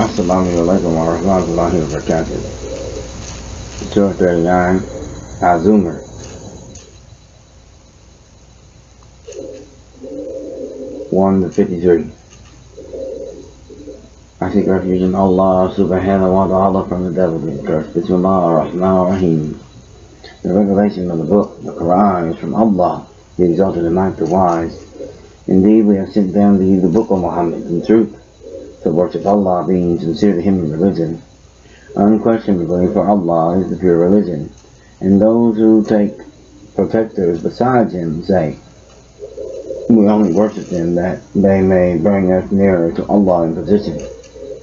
Assalamu alaikum wa rahmatullahi wa barakatuh. Surah 39, az-Zumar. 1 to 53. I seek refuge in Allah subhanahu wa ta'ala from the devil and curse. Bismillah ar-Rahman ar-Rahim. The revelation of the book, the Quran, is from Allah, the exalted and mighty, the wise. Indeed, we have sent down to you the book of Muhammad in truth, to worship Allah, being sincere to Him in religion. Unquestionably, for Allah is the pure religion, and those who take protectors besides Him say, we only worship them that they may bring us nearer to Allah in position.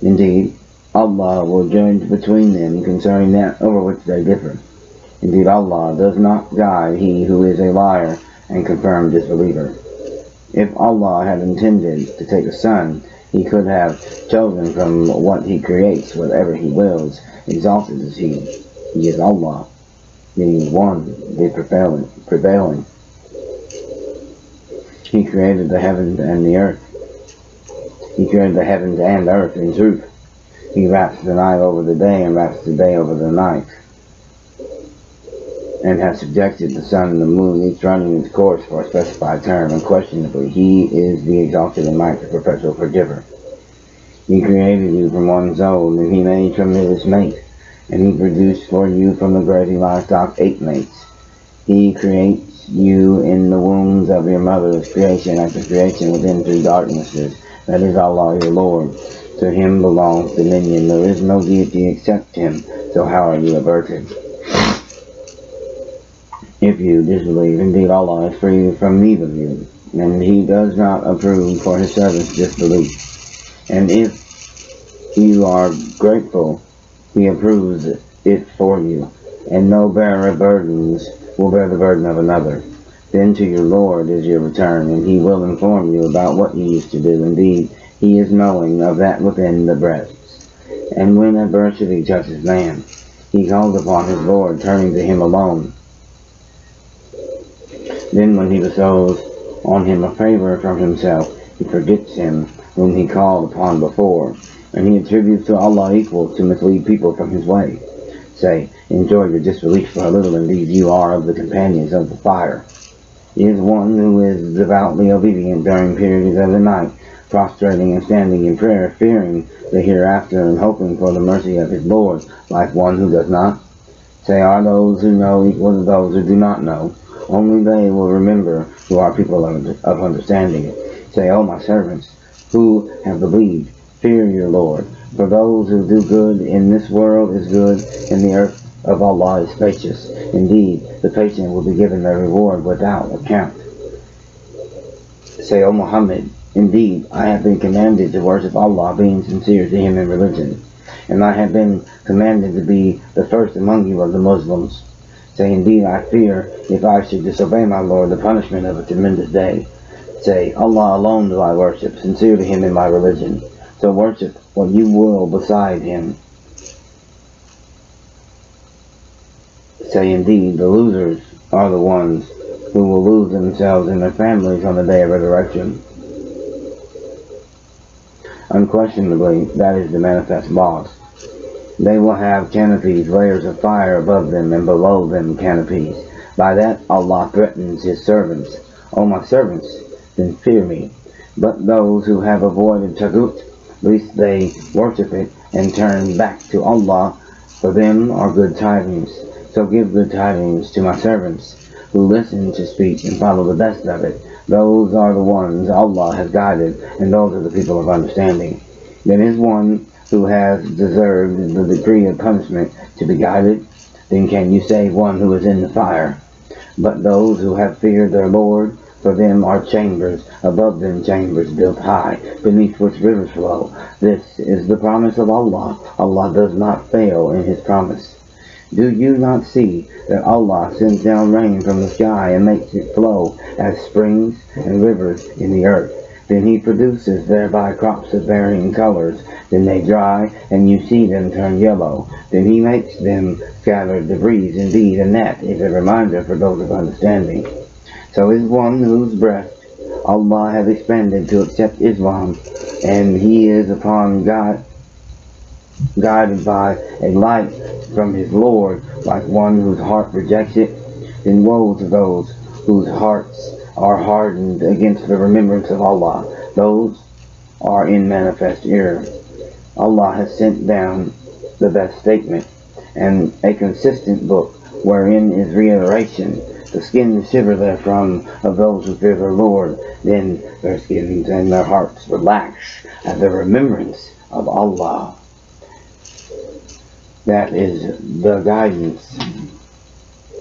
Indeed, Allah will judge between them concerning that over which they differ. Indeed, Allah does not guide he who is a liar and confirmed disbeliever. If Allah had intended to take a son, He could have chosen from what He creates whatever He wills. Exalted is He. He is Allah, the One, the prevailing. He created the heavens and the earth. He created the heavens and earth in truth. He wraps the night over the day and wraps the day over the night, and has subjected the sun and the moon, each running its course for a specified term. Unquestionably, He is the exalted and mighty, perpetual forgiver. He created you from one soul, and He made from it His mate, and He produced for you from the grazing livestock 8 mates. He creates you in the wombs of your mother's creation, after creation within 3 darknesses. That is Allah, your Lord. To Him belongs dominion. There is no deity except Him, so how are you averted? If you disbelieve, indeed Allah is free from neither of you, and He does not approve for His servants disbelief. And if you are grateful, He approves it for you, and no bearer of burdens will bear the burden of another. Then to your Lord is your return, and He will inform you about what you used to do. Indeed, He is knowing of that within the breasts. And when adversity touches man, he calls upon his Lord, turning to Him alone. Then when He bestows on him a favor from Himself, he forgets him whom he called upon before, and he attributes to Allah equals to mislead people from His way. Say, enjoy your disbelief for a little, indeed you are of the companions of the fire. He is one who is devoutly obedient during periods of the night, prostrating and standing in prayer, fearing the hereafter and hoping for the mercy of his Lord, like one who does not. Say, are those who know equal to those who do not know? Only they will remember who are people of understanding. Say, O my servants, who have believed, fear your Lord. For those who do good in this world is good, and the earth of Allah is spacious. Indeed, the patient will be given their reward without account. Say, O Muhammad, indeed, I have been commanded to worship Allah, being sincere to Him in religion, and I have been commanded to be the first among you of the Muslims. Say, indeed, I fear, if I should disobey my Lord, the punishment of a tremendous day. Say, Allah alone do I worship, sincere to Him in my religion. So worship what you will beside Him. Say, indeed, the losers are the ones who will lose themselves and their families on the day of resurrection. Unquestionably, that is the manifest loss. They will have canopies, layers of fire above them, and below them canopies. By that Allah threatens His servants. O my servants, then fear me. But those who have avoided Tagut, least they worship it and turn back to Allah, for them are good tidings. So give good tidings to my servants, who listen to speech and follow the best of it. Those are the ones Allah has guided, and those are the people of understanding. There is one who has deserved the degree of punishment to be guided. Then can you save one who is in the fire? But those who have feared their Lord, for them are chambers, above them chambers built high, beneath which rivers flow. This is the promise of Allah. Allah does not fail in His promise. Do you not see that Allah sends down rain from the sky and makes it flow as springs and rivers in the earth? Then He produces thereby crops of varying colors. Then they dry, and you see them turn yellow. Then He makes them scatter debris. Indeed, and that is a reminder for those of understanding. So is one whose breast Allah has expanded to accept Islam, and he is upon God, guided by a light from his Lord, like one whose heart rejects it, then woe to those whose hearts are hardened against the remembrance of Allah. Those are in manifest error. Allah has sent down the best statement and a consistent book wherein is reiteration. The skins shiver therefrom of those who fear their Lord. Then their skins and their hearts relax at the remembrance of Allah. That is the guidance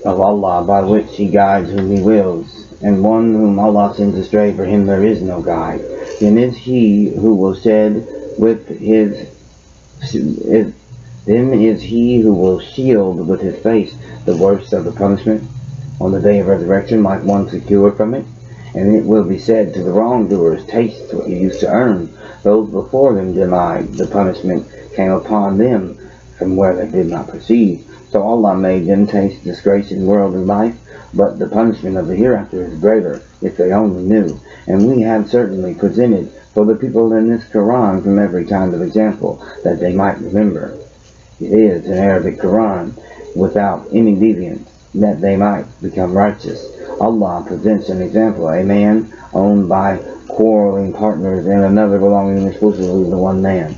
of Allah by which He guides whom He wills. And one whom Allah sends astray, for him there is no guide. Then is he who will shed with his then is he who will shield with his face the worst of the punishment on the day of resurrection, like one secured from it. And it will be said to the wrongdoers, taste what you used to earn. Those before them denied, the punishment came upon them from where they did not perceive. So Allah made them taste disgrace in worldly life, but the punishment of the hereafter is greater, if they only knew. And we have certainly presented for the people in this Quran from every kind of example, that they might remember. It is an Arabic Quran without any deviance, that they might become righteous. Allah presents an example: a man owned by quarreling partners and another belonging exclusively to one man.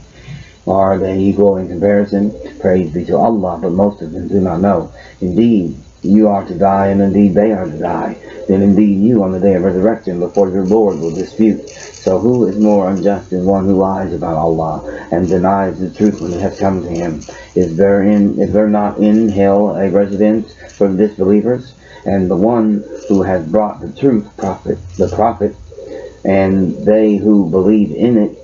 Are they equal in comparison? Praise be to Allah, but most of them do not know. Indeed, you are to die, and indeed they are to die. Then indeed you on the day of resurrection before your Lord will dispute. So who is more unjust than one who lies about Allah and denies the truth when it has come to him? Is there not in hell a residence for the disbelievers? And the one who has brought the truth, the prophet, and they who believe in it,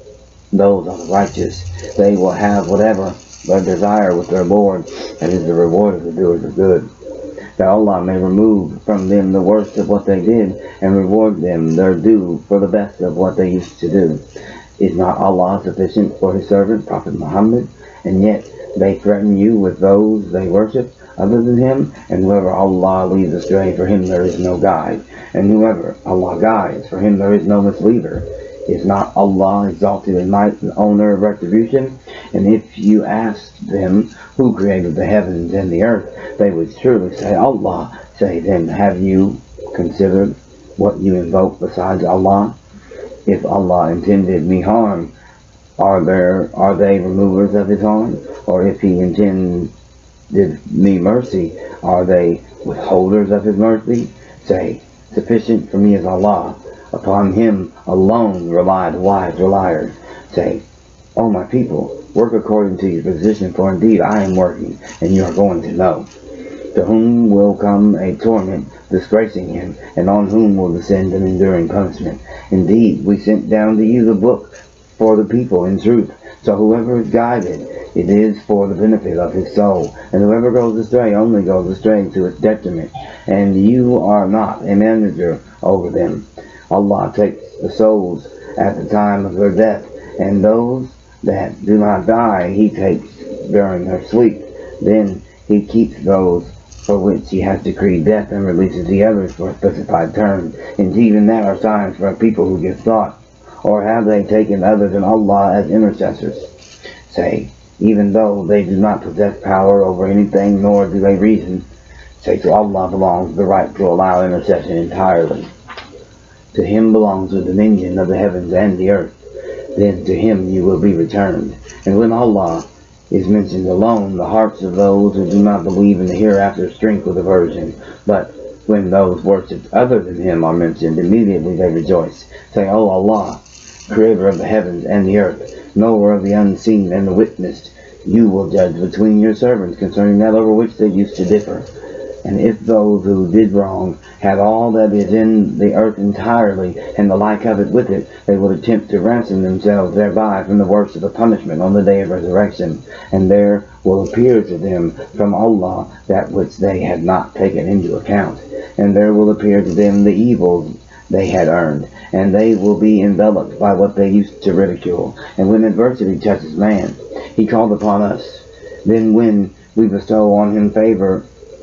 those are the righteous. They will have whatever they desire with their Lord, and is the reward of the doers of good. That Allah may remove from them the worst of what they did, and reward them their due for the best of what they used to do. Is not Allah sufficient for His servant, Prophet Muhammad? And yet they threaten you with those they worship other than Him, and whoever Allah leads astray, for him there is no guide. And whoever Allah guides, for him there is no misleader. Is not Allah exalted in might and owner of retribution? And if you asked them who created the heavens and the earth, they would surely say Allah. Say then, have you considered what you invoke besides Allah? If Allah intended me harm, are they removers of His harm? Or if He intended me mercy, are they withholders of His mercy? Say, sufficient for me is Allah. Upon Him alone rely the wise reliers. Say, O my people, work according to your position, for indeed I am working, and you are going to know. To whom will come a torment, disgracing him, and on whom will descend an enduring punishment. Indeed, we sent down to you the book for the people in truth. So whoever is guided, it is for the benefit of his soul, and whoever goes astray only goes astray to its detriment, and you are not a manager over them. Allah takes the souls at the time of their death, and those that do not die He takes during their sleep. Then He keeps those for which He has decreed death, and releases the others for a specified term. And even that are signs for a people who give thought. Or have they taken other than Allah as intercessors? Say, even though they do not possess power over anything, nor do they reason, say, to Allah belongs the right to allow intercession entirely. To Him belongs the dominion of the heavens and the earth. Then to Him you will be returned. And when Allah is mentioned alone, the hearts of those who do not believe in the hereafter shrink with aversion. But when those worshipped other than Him are mentioned, immediately they rejoice. Say, O Allah, Creator of the heavens and the earth, knower of the unseen and the witnessed, you will judge between your servants concerning that over which they used to differ. And if those who did wrong had all that is in the earth entirely, and the like of it with it, they would attempt to ransom themselves thereby from the worst of the punishment on the day of resurrection. And there will appear to them from Allah that which they had not taken into account. And there will appear to them the evils they had earned, and they will be enveloped by what they used to ridicule. And when adversity touches man, he called upon us. Then when we bestow on him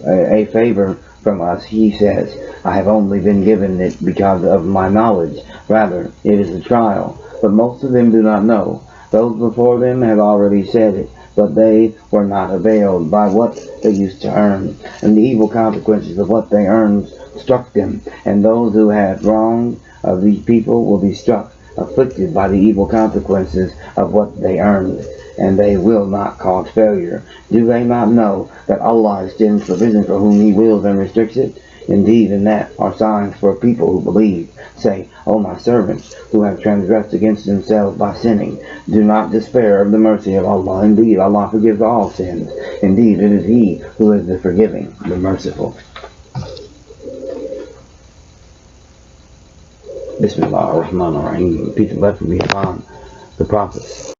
a favor from us, he says, I have only been given it because of my knowledge. Rather, it is a trial. But most of them do not know. Those before them have already said it. but they were not availed by what they used to earn, and the evil consequences of what they earned struck them, and those who had wronged of these people will be struck, afflicted by the evil consequences of what they earned, and they will not cause failure. Do they not know that Allah extends provision for whom He wills and restricts it? Indeed, in that are signs for people who believe. Say, O my servants, who have transgressed against themselves by sinning, do not despair of the mercy of Allah. Indeed, Allah forgives all sins. Indeed, it is He who is the forgiving, the merciful. Bismillah ar-Rahman ar-Rahim. Peace and blessings be upon the Prophet.